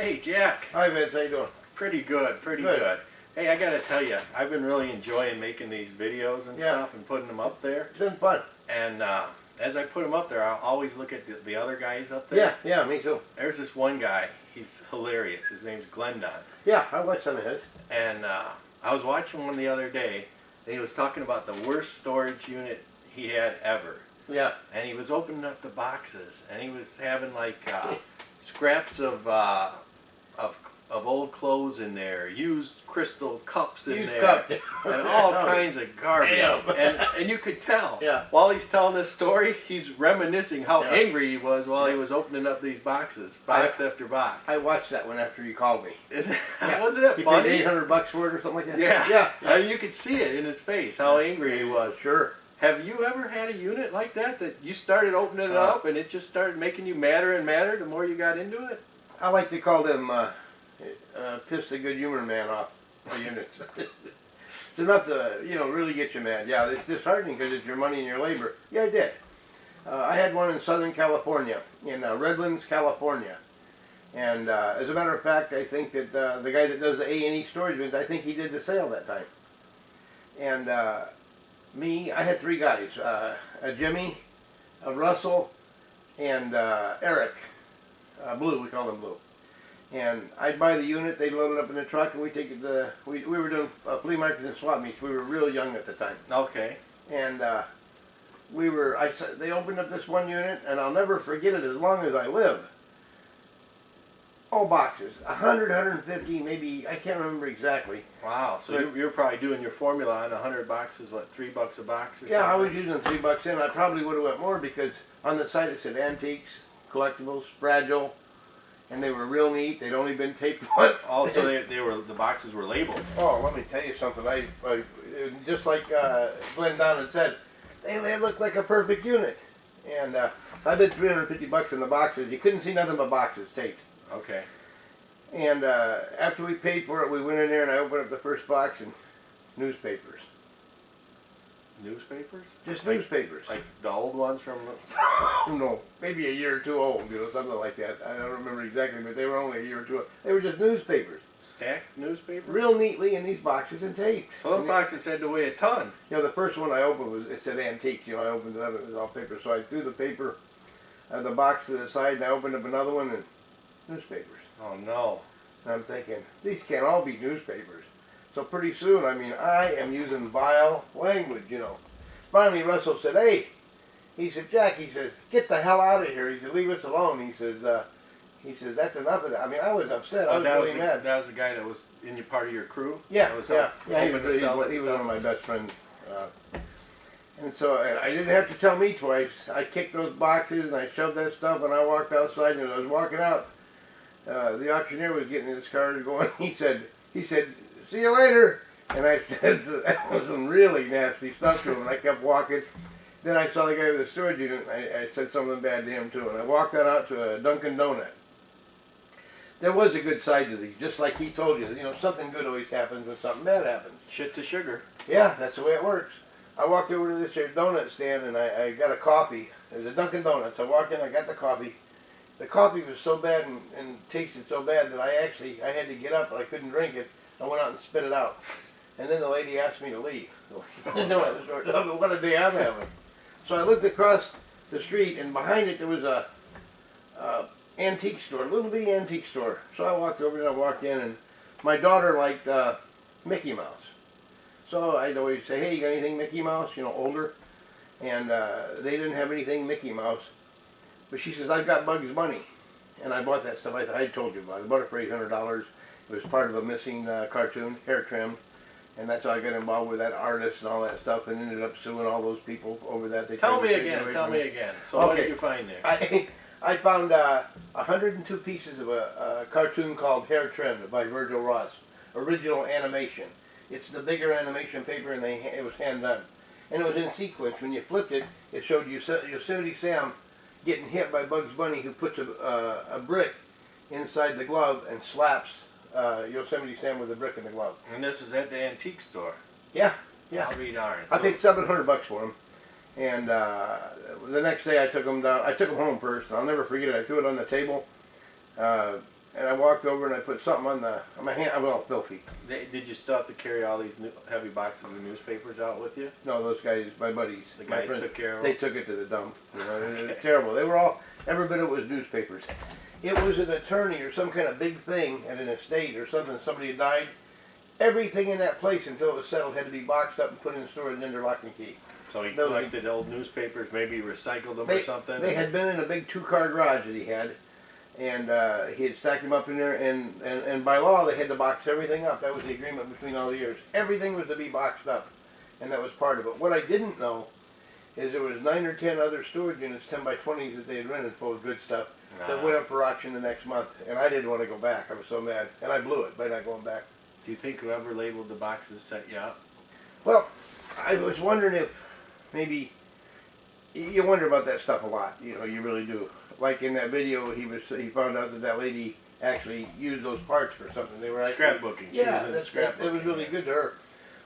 Hey, Jack. Hi, Vince. How you doing? Pretty good, pretty good. Hey, I gotta tell you, I've been really enjoying making these videos and stuff and putting them up there. It's been fun. And as I put them up there, I'll always look at the other guys up there. Yeah, me too. There's this one guy. He's hilarious. His name's Glendon. Yeah, I watched some of his. And I was watching one the other day, and he was talking about the worst storage unit he had ever. Yeah. And he was opening up the boxes, and he was having like scraps of old clothes in there, used crystal cups in there, and all kinds of garbage. And you could tell, while he's telling this story, he's reminiscing how angry he was while he was opening up these boxes, box after box. I watched that one after you called me. Wasn't it funny? He paid $800 for it or something like that? Yeah. You could see it in his face, how angry he was. Sure. Have you ever had a unit like that you started opening it up and it just started making you madder and madder the more you got into it? I like to call them piss a good humor man off the units. It's enough to, really get you mad. Yeah, it's disheartening because it's your money and your labor. Yeah, I did. I had one in Southern California, in Redlands, California. And as a matter of fact, I think that the guy that does the A&E storage bins, I think he did the sale that time. And I had three guys, a Jimmy, a Russell, and Eric. Blue, we call him Blue. And I'd buy the unit, they'd load it up in the truck, and we'd take it to, we were doing flea markets and swap meets. We were real young at the time. Okay. And they opened up this one unit, and I'll never forget it as long as I live. All boxes, 100, 150, maybe, I can't remember exactly. Wow, so you're probably doing your formula on 100 boxes, what, $3 a box or something? Yeah, I was using $3 in. I probably would have went more because on the side it said antiques, collectibles, fragile, and they were real neat. They'd only been taped once. Oh, so the boxes were labeled. Oh, let me tell you something. I just like Glendon had said, they look like a perfect unit. And I bid $350 in the boxes. You couldn't see nothing but boxes taped. Okay. And after we paid for it, we went in there and I opened up the first box and newspapers. Newspapers? Just newspapers. Like the old ones from No, maybe a year or two old, something like that. I don't remember exactly, but they were only a year or two old. They were just newspapers. Stacked newspapers? Real neatly in these boxes and taped. So those boxes had to weigh a ton. The first one I opened it said antiques. I opened it up and it was all paper. So I threw the paper, the box to the side, and I opened up another one and newspapers. Oh no. And I'm thinking, these can't all be newspapers. So pretty soon, I am using vile language, Finally, Russell said, hey, he said, Jack, he says, get the hell out of here. He said, leave us alone. He says, that's enough of that. I was upset. I was really mad. That was the guy that was in your part of your crew? Yeah, he was one of my best friends. And so I didn't have to tell me twice. I kicked those boxes and I shoved that stuff and I walked outside, and as I was walking out, the auctioneer was getting in his car and going, he said, see you later. And I said, that was some really nasty stuff to him, and I kept walking. Then I saw the guy with the storage unit, and I said something bad to him too, and I walked out to a Dunkin' Donut. There was a good side to these, just like he told you. Something good always happens when something bad happens. Shit to sugar. Yeah, that's the way it works. I walked over to this here donut stand, and I got a coffee. There's a Dunkin' Donuts. I walked in, I got the coffee. The coffee was so bad and tasted so bad that I had to get up, and I couldn't drink it. I went out and spit it out. And then the lady asked me to leave. What a day I'm having. So I looked across the street, and behind it there was a antique store, a little bitty antique store. So I walked over and I walked in, and my daughter liked Mickey Mouse. So I'd always say, hey, you got anything Mickey Mouse? Older. And they didn't have anything Mickey Mouse. But she says, I've got Bugs Bunny. And I bought that stuff. I told you about it. I bought it for $800. It was part of a missing cartoon, hair trimmed. And that's how I got involved with that artist and all that stuff, and ended up suing all those people over that. Tell me again. So okay. What did you find there? I found 102 pieces of a cartoon called Hair Trimmed by Virgil Ross. Original animation. It's the bigger animation paper, and it was hand done. And it was in sequence. When you flipped it, it showed Yosemite Sam getting hit by Bugs Bunny, who puts a brick inside the glove and slaps Yosemite Sam with a brick in the glove. And this is at the antique store? Yeah. I'll be darned. I paid $700 for them. And the next day I took them down. I took them home first. I'll never forget it. I threw it on the table. and I walked over and I put something on my hand. I'm all filthy. Did you still have to carry all these heavy boxes of newspapers out with you? No, those guys, my buddies, The my guys friends, took care of they them? took it to the dump. You know, it was terrible. They were all, every bit of it was newspapers. It was an attorney or some kind of big thing at an estate or something. Somebody had died. Everything in that place until it was settled had to be boxed up and put in storage under lock and key. So he collected old newspapers, maybe recycled them or something? They had been in a big 2-car garage that he had, and he had stacked them up in there, and by law they had to box everything up. That was the agreement between all the years. Everything was to be boxed up, and that was part of it. What I didn't know is there was 9 or 10 other storage units, 10 by 20s that they had rented full of good stuff, that went up for auction the next month, and I didn't want to go back. I was so mad, and I blew it by not going back. Do you think whoever labeled the boxes set you up? Well, I was wondering if maybe you wonder about that stuff a lot. You know, you really do. Like in that video, he found out that lady actually used those parts for something. They were actually Scrapbooking. Yeah, it was really good to her.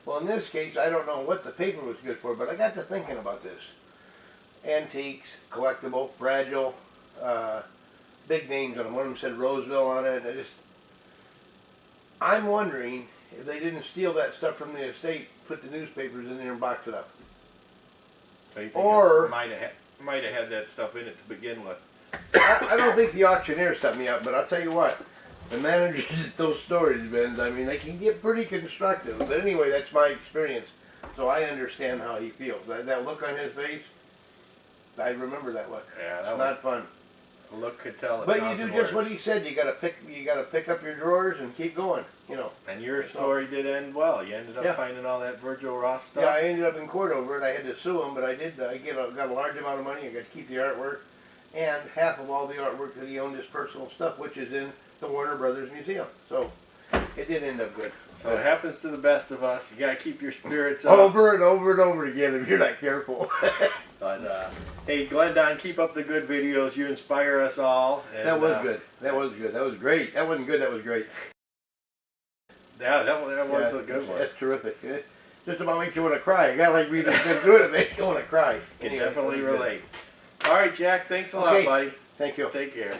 Well, in this case, I don't know what the paper was good for, but I got to thinking about this. Antiques, collectible, fragile, big names on them. One of them said Roseville on it. I'm wondering if they didn't steal that stuff from the estate, put the newspapers in there and box it up. So you think Or it might have had that stuff in it to begin with. I don't think the auctioneer set me up, but I'll tell you what, the managers at those storage bins, I mean, they can get pretty constructive. But anyway, that's my experience, so I understand how he feels. That look on his face, I remember that look. Yeah, that It's was not fun. a look could tell. But you do just what he said. You gotta pick up your drawers and keep going. You know. And your story did end well. You ended up finding all that Virgil Ross stuff. Yeah, I ended up in court over it. I had to sue him, but I did. Got a large amount of money. I got to keep the artwork, and half of all the artwork that he owned is personal stuff, which is in the Warner Brothers Museum. So it did end up good. So it happens to the best of us. You gotta keep your spirits up. Over and over and over again if you're not careful. But hey, Glendon, keep up the good videos. You inspire us all. And, that was good. That was good. That was great. That wasn't good. That was great. Yeah, that was a good one. That's terrific. It just about makes you want to cry. A guy like me that's been doing it makes you want to cry. Can definitely relate. All right, Jack. Thanks a lot, buddy. Thank you. Take care.